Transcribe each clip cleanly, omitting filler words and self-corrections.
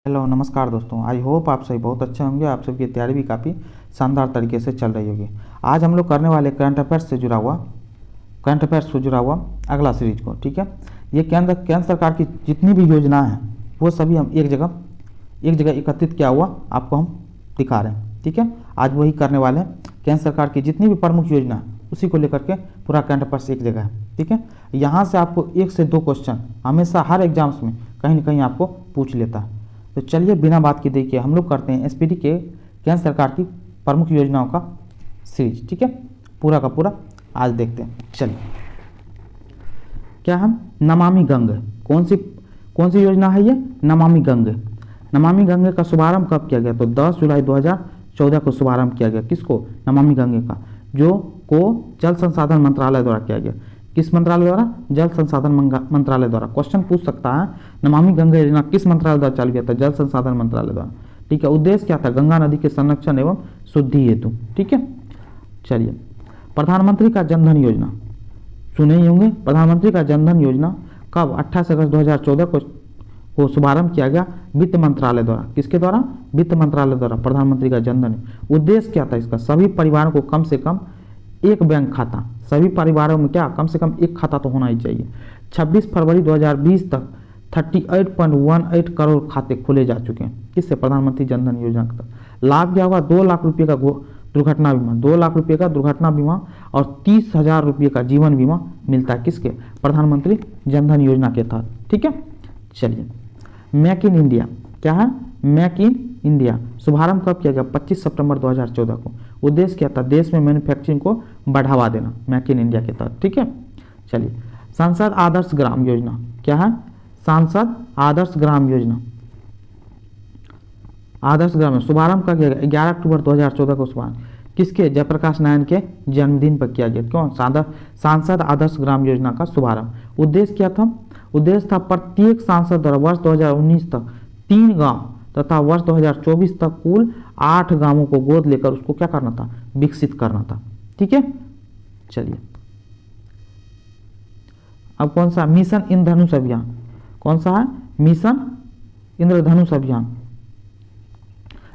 Hello नमस्कार दोस्तों, I hope आप सभी बहुत अच्छे होंगे। आप सबकी तैयारी भी काफ़ी शानदार तरीके से चल रही होगी। आज हम लोग करने वाले करंट अफेयर्स से जुड़ा हुआ अगला सीरीज को, ठीक है। ये केंद्र सरकार की जितनी भी योजना है वो सभी हम एक जगह एकत्रित किया हुआ आपको हम दिखा रहे हैं, ठीक है। आज वही करने वाले हैं। केंद्र सरकार की जितनी भी प्रमुख योजना है उसी को लेकर के पूरा करंट अफेयर्स एक जगह है, ठीक है। यहाँ से आपको 1 से 2 क्वेश्चन हमेशा हर एग्जाम्स में कहीं ना कहीं आपको पूछ लेता है। तो चलिए बिना बात के देखिए हम लोग करते हैं एसपीडी के केंद्र सरकार की प्रमुख योजनाओं का सीरीज, ठीक है। पूरा का पूरा आज देखते हैं। चलिए, क्या हम नमामि गंगे, कौन सी योजना है ये? नमामि गंगे का शुभारंभ कब किया गया? तो 10 जुलाई 2014 को शुभारंभ किया गया। किसको? नमामि गंगे का, जो को जल संसाधन मंत्रालय द्वारा किया गया। किस मंत्रालय द्वारा? जल संसाधन मंत्रालय द्वारा। क्वेश्चन पूछ सकता है नमामि गंगा योजना किस मंत्रालय द्वारा चालू किया था? जल संसाधन मंत्रालय द्वारा, ठीक है। उद्देश्य क्या था? गंगा नदी के संरक्षण एवं शुद्धि हेतु, ठीक है। चलिए, प्रधानमंत्री का जनधन योजना सुने ही होंगे। प्रधानमंत्री का जनधन योजना कब? 28 अगस्त 2014 को शुभारंभ किया गया वित्त मंत्रालय द्वारा। किसके द्वारा? वित्त मंत्रालय द्वारा प्रधानमंत्री का जनधन। उद्देश्य क्या था इसका? सभी परिवारों को कम से कम एक बैंक खाता, सभी परिवारों में क्या कम से कम एक खाता तो होना ही चाहिए। 26 फरवरी 2020 तक 38.18 करोड़ खाते खोले जा चुके हैं। किससे? प्रधानमंत्री जनधन योजना का। लाभ क्या होगा? 2 लाख रुपये का दुर्घटना बीमा, 2 लाख रुपये का दुर्घटना बीमा और 30,000 रुपये का जीवन बीमा मिलता है। किसके? प्रधानमंत्री जनधन योजना के तहत, ठीक है। चलिए, मेक इन इंडिया क्या है? मेक इन इंडिया शुभारंभ कब किया गया? 25 सितंबर 2014 को। उद्देश्य क्या था? देश में मैन्युफैक्चरिंग को बढ़ावा देना, मेक इन इंडिया के तहत, ठीक है। चलिए, सांसद आदर्श ग्राम योजना क्या है? सांसद आदर्श ग्राम योजना, आदर्श ग्राम शुभारंभ कब किया गया? 11 अक्टूबर 2014 को शुभारंभ। किसके? जयप्रकाश नारायण के जन्मदिन पर किया गया। क्यों? सांसद आदर्श ग्राम योजना का शुभारंभ। उद्देश्य क्या था? उद्देश्य था प्रत्येक सांसद द्वारा वर्ष 2019 तक 3 गांव तथा वर्ष 2024 तक कुल 8 गांवों को गोद लेकर उसको क्या करना था? विकसित करना था, ठीक है। चलिए, अब कौन सा? मिशन इंद्रधनुष अभियान। कौन सा है? मिशन इंद्रधनुष अभियान।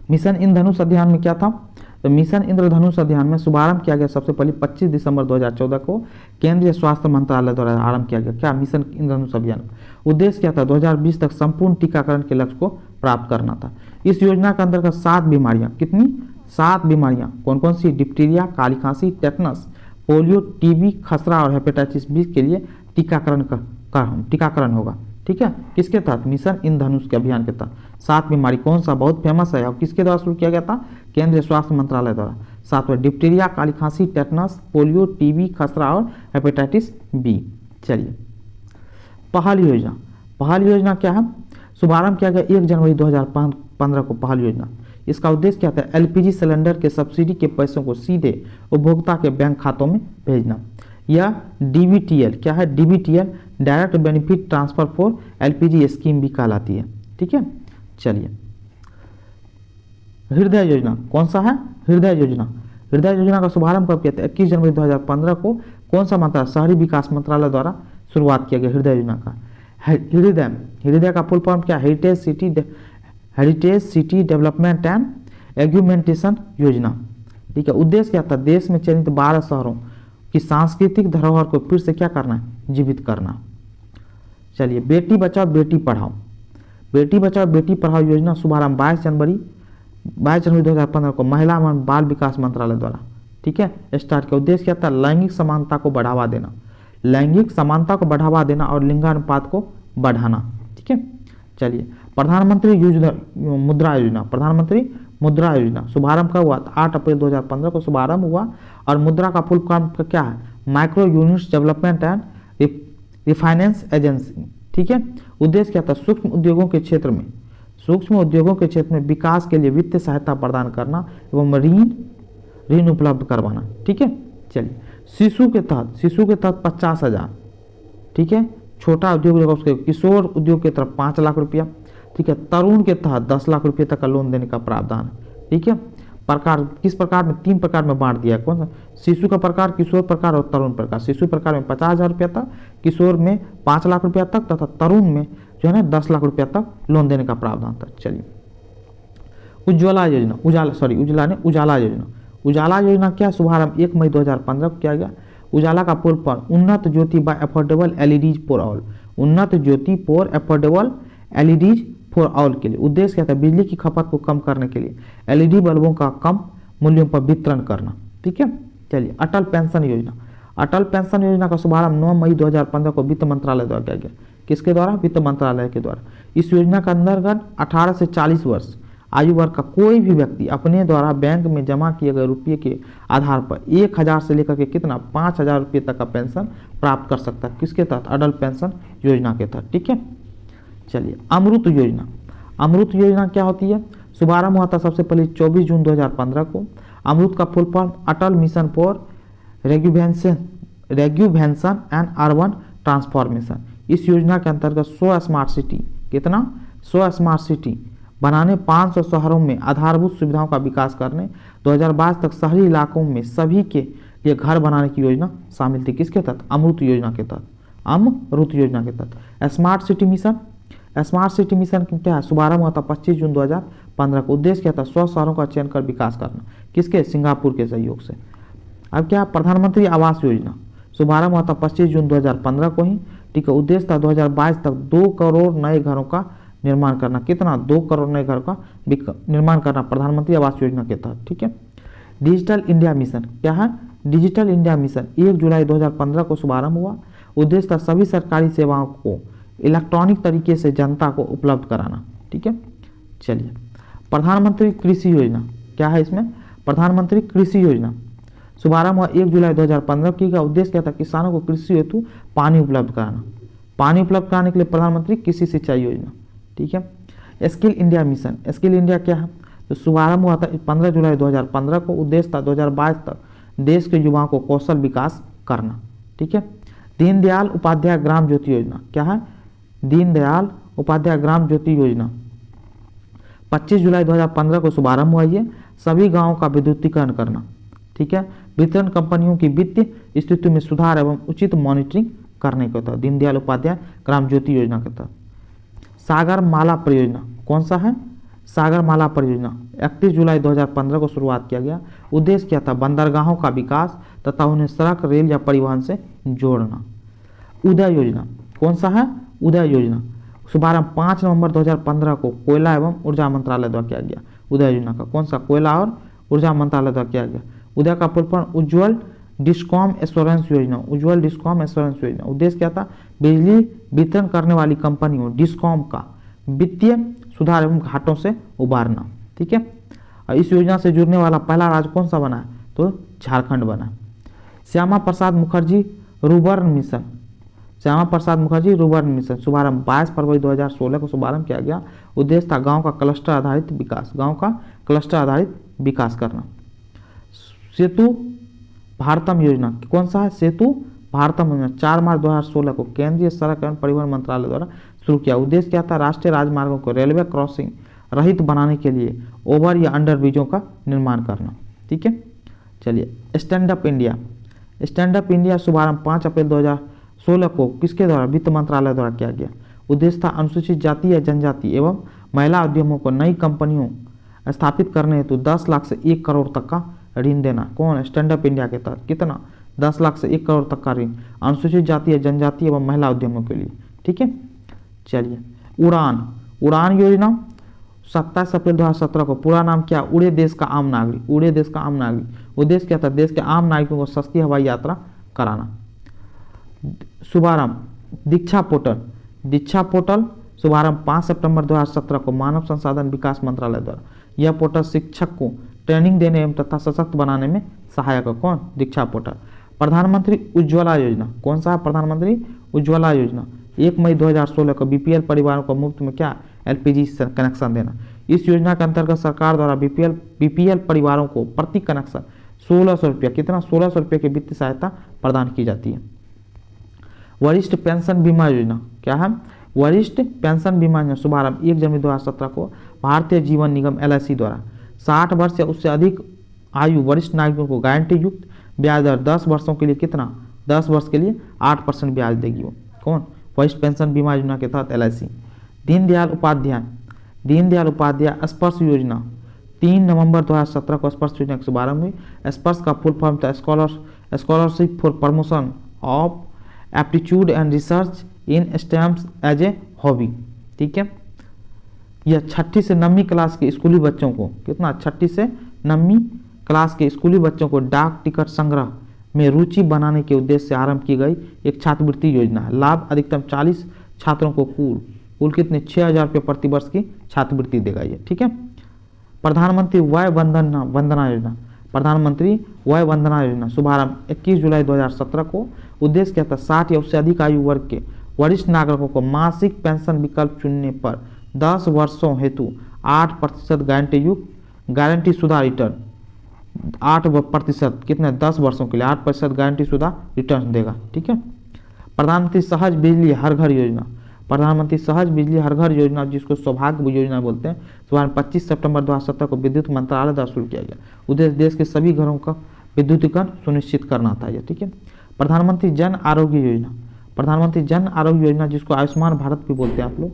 मिशन इंद्रधनुष अभियान में क्या था? तो मिशन इंद्रधनुष अभियान में शुभारंभ किया गया सबसे पहले 25 दिसंबर 2014 को केंद्रीय स्वास्थ्य मंत्रालय द्वारा आरंभ किया गया। क्या? मिशन इंद्रधनुष अभियान। उद्देश्य क्या था? 2020 तक संपूर्ण टीकाकरण के लक्ष्य को प्राप्त करना था। इस योजना के अंतर्गत 7 बीमारियां, कितनी? 7 बीमारियां। कौन कौन सी? डिप्टीरिया, काली खांसी, टेटनस, पोलियो, टीबी, खसरा और हेपेटाइटिस बी के लिए टीकाकरण होगा, ठीक है। किसके तहत? मिशन इंद्रधनुष के अभियान के तहत। 7 बीमारी कौन सा? बहुत फेमस है और किसके द्वारा शुरू किया गया था? केंद्रीय स्वास्थ्य मंत्रालय द्वारा। 7वें डिप्टीरिया, काली खांसी, टेटनस, पोलियो, टीबी, खसरा और हेपेटाइटिस बी। चलिए, पहल योजना। पहल योजना क्या है? शुभारंभ किया गया 1 जनवरी 2015 को पहल योजना। इसका उद्देश्य क्या था? एलपीजी सिलेंडर के सब्सिडी के पैसों को सीधे उपभोक्ता के बैंक खातों में भेजना। यह डीबीटीएल क्या है? DBTL direct benefit transfer for LPG scheme भी कहलाती है, ठीक है। चलिए, हृदय योजना कौन सा है? हृदय योजना। हृदय योजना का शुभारंभ कब किया था? 21 जनवरी 2015 को। कौन सा मंत्रालय? शहरी विकास मंत्रालय द्वारा शुरुआत किया गया हृदय योजना का। हृदय का फुल फॉर्म क्या? हेरिटेज सिटी डेवलपमेंट एंड एग्यूमेंटेशन योजना, ठीक है। उद्देश्य क्या था? देश में चयनित 12 शहरों की सांस्कृतिक धरोहर को फिर से क्या करना है? जीवित करना। चलिए, बेटी बचाओ बेटी पढ़ाओ। बेटी बचाओ बेटी पढ़ाओ योजना शुभारंभ 22 जनवरी 2015 को महिला एवं बाल विकास मंत्रालय द्वारा, ठीक है, स्टार्ट किया। उद्देश्य क्या था? लैंगिक समानता को बढ़ावा देना, लैंगिक समानता को बढ़ावा देना और लिंगानुपात को बढ़ाना, ठीक है। चलिए, प्रधानमंत्री मुद्रा योजना। प्रधानमंत्री मुद्रा योजना शुभारंभ कब हुआ? 8 अप्रैल 2015 को शुभारंभ हुआ और मुद्रा का फुल फॉर्म क्या है? Micro units development and refinance agency, ठीक है। उद्देश्य क्या था? सूक्ष्म उद्योगों के क्षेत्र में विकास के लिए वित्तीय सहायता प्रदान करना एवं ऋण उपलब्ध करवाना, ठीक है। चलिए, शिशु के तहत 50,000, ठीक है, छोटा उद्योग होगा उसके। किशोर उद्योग के तरफ 5 लाख रुपया, ठीक है। तरुण के तहत 10 लाख रुपये तक का लोन देने का प्रावधान है, ठीक है। प्रकार किस प्रकार में? 3 प्रकार में बांट दिया है। कौन सा? शिशु का प्रकार, किशोर प्रकार और तरुण प्रकार। शिशु प्रकार में 50,000 रुपया तक, किशोर में 5 लाख रुपया तक तथा तरुण में जो है ना 10 लाख रुपया तक लोन देने का प्रावधान था। चलिए उज्ज्वला योजना, उजाला योजना। उजाला योजना क्या शुभारंभ 1 मई 2015 को किया गया। उजाला का पूर्ण form Unnat Jyoti by affordable LEDs for all, Unnat Jyoti for affordable LEDs for all के लिए उद्देश्य क्या था, बिजली की खपत को कम करने के लिए एलईडी बल्बों का कम मूल्यों पर वितरण करना। ठीक है। चलिए अटल पेंशन योजना, अटल पेंशन योजना का शुभारंभ 9 मई 2015 को वित्त मंत्रालय द्वारा किया गया। किसके द्वारा? वित्त मंत्रालय के द्वारा। इस योजना के अंतर्गत 18 से 40 वर्ष आयु वर्ग का कोई भी व्यक्ति अपने द्वारा बैंक में जमा किए गए रुपये के आधार पर 1000 से लेकर के कितना 5000 रुपये तक का पेंशन प्राप्त कर सकता है। किसके तहत? अटल पेंशन योजना के तहत। ठीक है। चलिए अमृत योजना, अमृत योजना क्या होती है? शुभारंभ हुआ था सबसे पहले 24 जून 2015 को। अमृत का full form Atal mission for rejuvenation and urban transformation. इस योजना के अंतर्गत 100 स्मार्ट सिटी, कितना 100 स्मार्ट सिटी बनाने, 500 शहरों में आधारभूत सुविधाओं का विकास करने, 2022 तक शहरी इलाकों में सभी के लिए घर बनाने की योजना शामिल थी। किसके तहत? अमृत योजना के तहत, अमृत योजना के तहत। Smart city mission, smart city mission क्या है? शुभारंभ हुआ था 25 जून 2015 को। उद्देश्य क्या था? 100 शहरों का चयन कर विकास करना। किसके? सिंगापुर के सहयोग से। अब क्या? प्रधानमंत्री आवास योजना, शुभारंभ हुआ था 25 जून 2015 को ही। ठीक है। उद्देश्य था 2022 तक 2 करोड़ नए घरों का निर्माण करना। कितना? 2 करोड़ नए घर का निर्माण करना प्रधानमंत्री आवास योजना के तहत। ठीक है। डिजिटल इंडिया मिशन क्या है? डिजिटल इंडिया मिशन 1 जुलाई 2015 को शुभारंभ हुआ। उद्देश्य था सभी सरकारी सेवाओं को इलेक्ट्रॉनिक तरीके से जनता को उपलब्ध कराना। ठीक है। चलिए प्रधानमंत्री कृषि योजना क्या है? इसमें प्रधानमंत्री कृषि योजना शुभारंभ हुआ 1 जुलाई 2015 की का उद्देश्य क्या था? किसानों को कृषि हेतु पानी उपलब्ध कराना। पानी उपलब्ध कराने के लिए प्रधानमंत्री कृषि सिंचाई योजना। ठीक है। Skill India mission, skill India क्या है? तो शुभारंभ हुआ था 15 जुलाई 2015 को। उद्देश्य था 2022 तक देश के युवाओं को कौशल विकास करना। ठीक है। दीनदयाल उपाध्याय ग्राम ज्योति योजना क्या है? दीनदयाल उपाध्याय ग्राम ज्योति योजना 25 जुलाई 2015 को शुभारंभ हुआ। ये सभी गांवों का विद्युतीकरण करना। ठीक है। वितरण कंपनियों की वित्तीय स्थिति में सुधार एवं उचित मॉनिटरिंग करने को था दीनदयाल उपाध्याय ग्राम ज्योति योजना के तहत। सागर माला परियोजना कौन सा है? सागर माला परियोजना 31 जुलाई 2015 को शुरुआत किया गया। उद्देश्य क्या था? बंदरगाहों का विकास तथा उन्हें सड़क, रेल या परिवहन से जोड़ना। उदय योजना कौन सा है? उदय योजना शुभारंभ 5 नवंबर 2015 को कोयला एवं ऊर्जा मंत्रालय द्वारा किया गया। उदय योजना का कौन सा? कोयला और ऊर्जा मंत्रालय द्वारा किया गया। उदय का फुल फॉर्म उज्ज्वल डिस्कॉम एश्योरेंस योजना, उज्ज्वल डिस्कॉम एश्योरेंस योजना। उद्देश्य क्या था? बिजली वितरण करने वाली कंपनियों डिस्कॉम का वित्तीय सुधार एवं घाटों से उबारना। ठीक है। और इस योजना से जुड़ने वाला पहला राज्य कौन सा बना है? तो झारखंड बना। Shyama Prasad Mukherjee rurban mission, Shyama Prasad Mukherjee rurban mission शुभारंभ 22 फरवरी 2016 को शुभारंभ किया गया। उद्देश्य था गांव का क्लस्टर आधारित विकास, गांव का क्लस्टर आधारित विकास करना। सेतु भारतम योजना कौन सा है? सेतु भारतम योजना 4 मार्च 2016 को केंद्रीय सड़क एवं परिवहन मंत्रालय द्वारा शुरू किया। उद्देश्य क्या था? राष्ट्रीय राजमार्गों को रेलवे क्रॉसिंग रहित बनाने के लिए ओवर या अंडर ब्रिजों का निर्माण करना। ठीक है। चलिए stand up India, stand up India शुभारंभ 5 अप्रैल 2016 को किसके द्वारा? वित्त मंत्रालय द्वारा किया गया। उद्देश्य था अनुसूचित जाति या जनजाति एवं महिला उद्यमों को नई कंपनियों स्थापित करने हेतु 10 लाख से 1 करोड़ तक का ऋण देना। कौन? स्टैंड अप इंडिया के तहत। कितना? 10 लाख से 1 करोड़ तक का ऋण अनुसूचित जाति या जनजाति एवं महिला उद्यमों के लिए। ठीक है। चलिए उड़ान, उड़ान योजना 27 अप्रैल 2017 को। पूरा नाम क्या? उड़े देश का आम नागरिक, उड़े देश का आम नागरिक। उद्देश्य क्या था? देश के आम नागरिकों को सस्ती हवाई यात्रा कराना। शुभारंभ दीक्षा पोर्टल, दीक्षा पोर्टल शुभारंभ 5 सितंबर 2017 को मानव संसाधन विकास मंत्रालय द्वारा। यह पोर्टल शिक्षक को ट्रेनिंग देने एवं तथा सशक्त बनाने में सहायक है। कौन? दीक्षा पोर्टल। प्रधानमंत्री उज्ज्वला योजना कौन सा है? प्रधानमंत्री उज्ज्वला योजना 1 मई 2016 को बीपीएल परिवारों को मुफ्त में क्या? एलपीजी कनेक्शन देना। इस योजना के अंतर्गत सरकार द्वारा बीपीएल परिवारों को प्रति कनेक्शन 1600 रुपया, कितना? 1600 रुपये की वित्तीय सहायता प्रदान की जाती है। वरिष्ठ पेंशन बीमा योजना क्या है? वरिष्ठ पेंशन बीमा योजना शुभारंभ 1 जनवरी 2017 को भारतीय जीवन निगम एलआईसी द्वारा 60 वर्ष या उससे अधिक आयु वरिष्ठ नागरिकों को गारंटी युक्त ब्याज दर 10 वर्षों के लिए कितना? 10 वर्ष के लिए 8% ब्याज देगी वो। कौन? वरिष्ठ पेंशन बीमा योजना के तहत एलआईसी। दीनदयाल उपाध्याय स्पर्श योजना 3 नवंबर 2017 को स्पर्श योजना का शुभारंभ हुई। स्पर्श का फुल फॉर्म था scholarship for promotion of aptitude and research in stems as a hobby. ठीक है, यह 6ठी से 9वीं क्लास के स्कूली बच्चों को कितना 6ठी से 9वीं क्लास के स्कूली बच्चों को डाक टिकट संग्रह में रुचि बनाने के उद्देश्य से आरंभ की गई एक छात्रवृत्ति योजना है। लाभ अधिकतम 40 छात्रों को कुल कितने 6,000 रुपये प्रति वर्ष की छात्रवृत्ति देगा ये। ठीक है, प्रधानमंत्री वय वंदना योजना, प्रधानमंत्री वय वंदना योजना शुभारंभ 21 जुलाई 2017 को। उद्देश्य क्या था, 60 या उससे अधिक आयु वर्ग के वरिष्ठ नागरिकों को मासिक पेंशन विकल्प चुनने पर 10 वर्षों हेतु 8% गारंटी शुदा रिटर्न 8% कितने 10 वर्षों के लिए 8% गारंटी शुदा रिटर्न देगा। ठीक है, प्रधानमंत्री सहज बिजली हर घर योजना, प्रधानमंत्री सहज बिजली हर घर योजना जिसको सौभाग्य योजना बोलते हैं, शुभारंभ 25 सितंबर 2017 को विद्युत मंत्रालय द्वारा शुरू किया गया। उद्देश्य देश के सभी घरों का विद्युतीकरण सुनिश्चित करना था ये। ठीक है, प्रधानमंत्री जन आरोग्य योजना, प्रधानमंत्री जन आरोग्य योजना जिसको आयुष्मान भारत भी बोलते हैं आप लोग,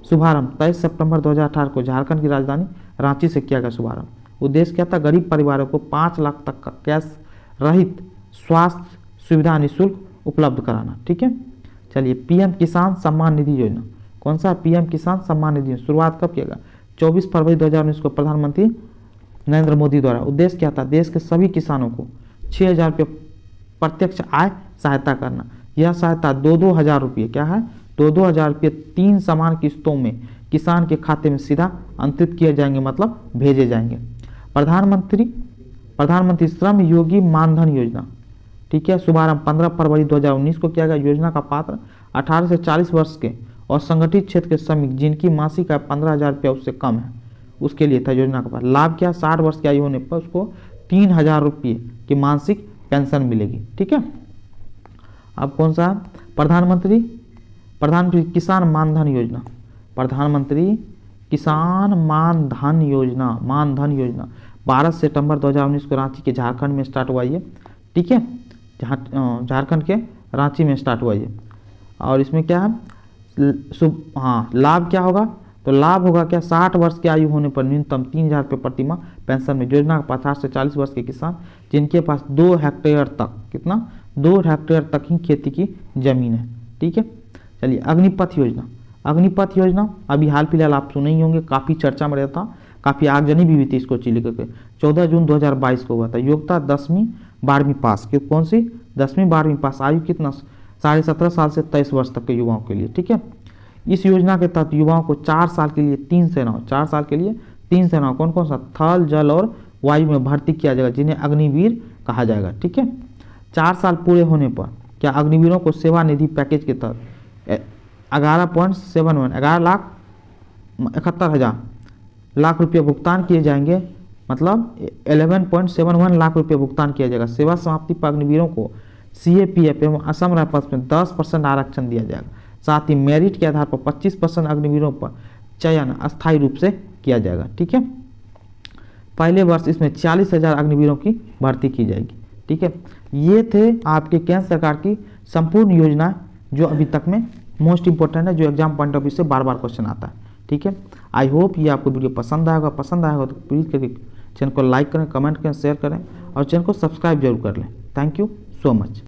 शुभारंभ 23 सितंबर 2018 को झारखंड की राजधानी रांची से किया गया शुभारंभ। उद्देश्य क्या था, गरीब परिवारों को 5 लाख तक का कैश रहित स्वास्थ्य सुविधा निःशुल्क उपलब्ध कराना। ठीक है, चलिए पीएम किसान सम्मान निधि योजना, कौन सा पीएम किसान सम्मान निधि शुरुआत कब किया गया, 24 फरवरी 2019 को प्रधानमंत्री नरेंद्र मोदी द्वारा। उद्देश्य क्या था, देश के सभी किसानों को 6,000 रुपये प्रत्यक्ष आय सहायता करना। यह सहायता 2-2 हज़ार रुपये क्या है 2-2 हज़ार रुपये 3 समान किस्तों में किसान के खाते में सीधा अंतरित किए जाएंगे, मतलब भेजे जाएंगे। प्रधानमंत्री श्रम योगी मानधन योजना, ठीक है, शुभारंभ 15 फरवरी 2019 को किया गया। योजना का पात्र 18 से 40 वर्ष के और संगठित क्षेत्र के श्रमिक जिनकी मासिक आय 15,000 रुपया उससे कम है उसके लिए था योजना का पात्र। लाभ क्या, 60 वर्ष की आयु होने पर उसको 3,000 रुपये की मासिक पेंशन मिलेगी। ठीक है, अब कौन सा, प्रधानमंत्री किसान मानधन योजना, प्रधानमंत्री किसान मानधन योजना 12 सितंबर 2019 को रांची के झारखंड में स्टार्ट हुआ ये। ठीक है, झारखंड के रांची में स्टार्ट हुआ ये। और इसमें क्या है, लाभ क्या होगा, तो लाभ होगा क्या, 60 वर्ष की आयु होने पर न्यूनतम 3,000 रुपये प्रति माह पेंशन में। योजना का 50 से 40 वर्ष के किसान जिनके पास 2 हेक्टेयर तक, कितना 2 हेक्टेयर तक ही खेती की जमीन है। ठीक है, चलिए अग्निपथ योजना अभी हाल फिलहाल आप सुने ही होंगे, काफ़ी चर्चा में रहता, काफ़ी आगजनी भी हुई थी इसको लेकर के। 14 जून 2022 को हुआ था। योग्यता 10वीं 12वीं पास, कौन सी 10वीं 12वीं पास, आयु कितना 17.5 साल से 23 वर्ष तक के युवाओं के लिए। ठीक है, इस योजना के तहत युवाओं को 4 साल के लिए 3 सेनाओं 4 साल के लिए 3 सेनाओं कौन कौन सा, थल जल और वायु में भर्ती किया जाएगा, जिन्हें अग्निवीर कहा जाएगा। ठीक है, 4 साल पूरे होने पर क्या अग्निवीरों को सेवा निधि पैकेज के तहत 11,71 लाख रुपये भुगतान किए जाएंगे, मतलब 11.71 लाख रुपये भुगतान किया जाएगा। सेवा समाप्ति पर अग्निवीरों को CAPF एवं असम राइफल्स में 10% आरक्षण दिया जाएगा। साथ ही मेरिट के आधार पर 25% अग्निवीरों पर चयन अस्थायी रूप से किया जाएगा। ठीक है, पहले वर्ष इसमें 40,000 अग्निवीरों की भर्ती की जाएगी। ठीक है, ये थे आपके केंद्र सरकार की संपूर्ण योजना जो अभी तक में मोस्ट इंपॉर्टेंट है, जो एग्जाम पॉइंट ऑफ व्यू से बार बार क्वेश्चन आता है। ठीक है, आई होप ये आपको वीडियो पसंद आएगा तो प्लीज़ करके चैनल को लाइक करें, कमेंट करें, शेयर करें और चैनल को सब्सक्राइब जरूर कर लें। Thank you so much.